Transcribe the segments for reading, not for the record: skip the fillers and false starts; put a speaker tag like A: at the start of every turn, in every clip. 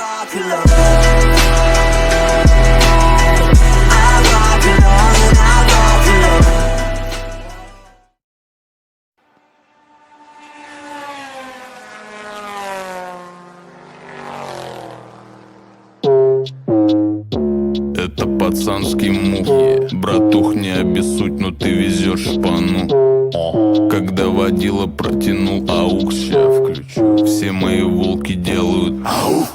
A: rock alone. I rock alone and I rock alone.
B: Это пацанские мухи. Братух, не обессудь, но ты везешь шпану. Когда водила протянул аукс, ща включу. Все мои волки делают ау.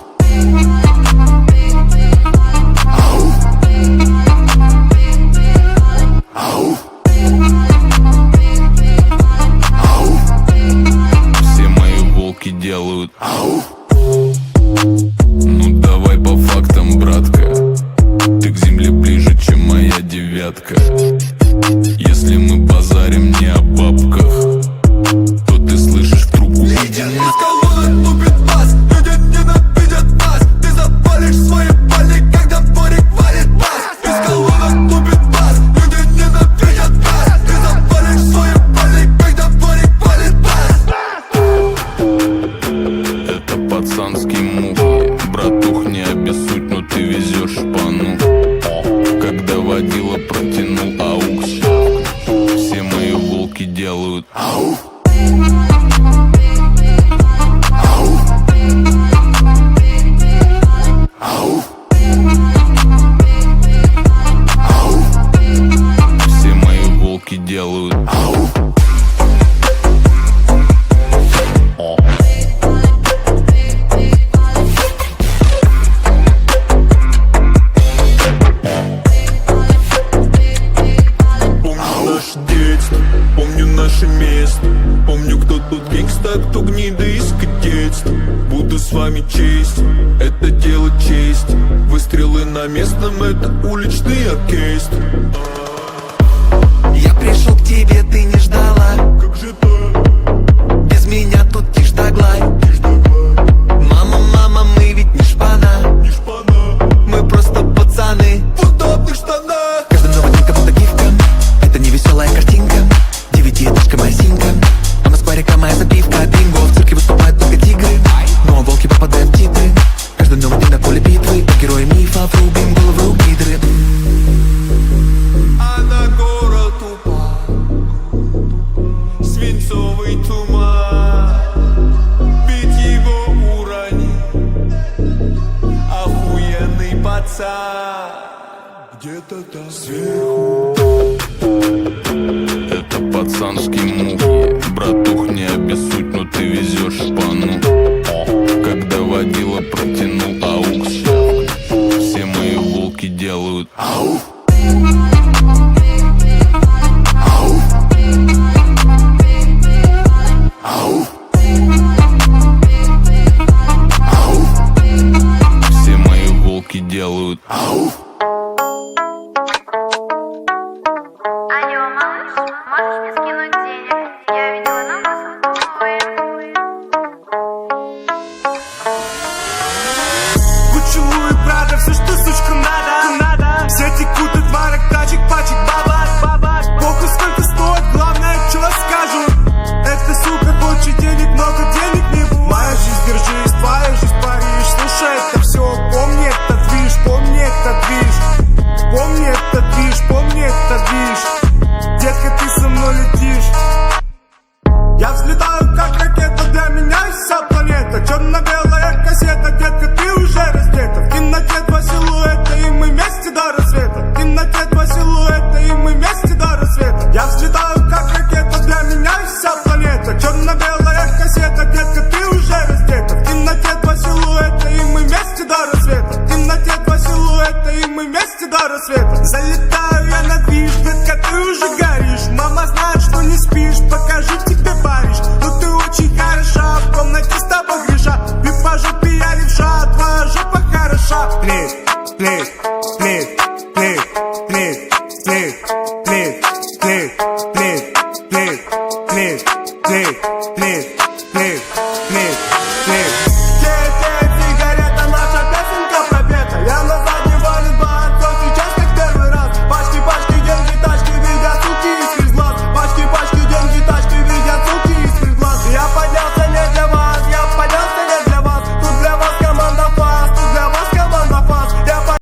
B: Все мои волки делают ау. Ну давай по фактам, братка. Ты к земле ближе, чем моя девятка. Если мы базарим не о бабках, то ты слышишь в трубку.
C: Из колонок тупит бас, люди ненавидят нас. Ты запалишь свои пальни, когда дворик валит бас. Из колонок тупит бас, люди ненавидят нас. Ты запалишь свои пальни, когда дворик валит бас.
B: Это пацанские мухи. Братух, не обессудь, но ты везешь шпану. Когда водила протянул аукс, все мои волки делают ау. Ау. Ау. Ау. Все мои волки делают ау.
C: Помню наше место, помню, кто тут гангста, кто гнида из кадетства. Буду с вами честь, это дело честь. Выстрелы на местном, это уличный оркестр.
D: Я пришел к тебе, ты не ждала.
C: Как же так?
D: Без меня тут тишь да гладь. Мама, мама, мы ведь не шпана.
C: Не шпана.
D: Мы просто пацаны
C: В удобных штанах.
D: Каждый новый день как будто гифка. Это не веселая картинка. Девятиэтажка моя синька. А Москва река моя забивка. Бинго, в цирке выступают только тигры. Но волки попадают в титры. Каждый новый день на поле битвы. Герои мифов, рубим головы у гидры.
C: А на город упал свинцовый туман. Бить его урони, охуенный пацан. Где-то там сверху.
B: Это пацанские мухи. Братух, не обессудь, но ты везешь шпану. Когда водила протянул аукс, все мои волки делают ау. Ау. Ау. Ау. Все мои волки делают ау.
E: Алло, малыш, можешь мне скинуть денег? Я видела номер сотовый.
F: Гуччи, Луи, Прада, все, что сучка надо. Все текут от марок, тачек, пачек, бабак. Похуй, сколько стоит, главное, что скажут. Эта сука хочет денег, много денег не будет. Моя жизнь, держись, твоя жизнь, Париж. Слушай, это все, помни этот движ, помни этот движ. Помни этот движ, помни этот движ. Детка, ты со мной летишь. Я взлетаю, как ракета, для меня вся планета. Черно-белая кассета, детка, ты уже раздета. В темноте два силуэта, и мы вместе до рассвета. В темноте два силуэта, и мы вместе до рассвета. Я взлетаю, как ракета, для меня вся планета. Черно-белая кассета, детка, ты уже раздета. В темноте два силуэта, и мы вместе до рассвета. В темноте два силуэта, и мы вместе до рассвета. Залетай.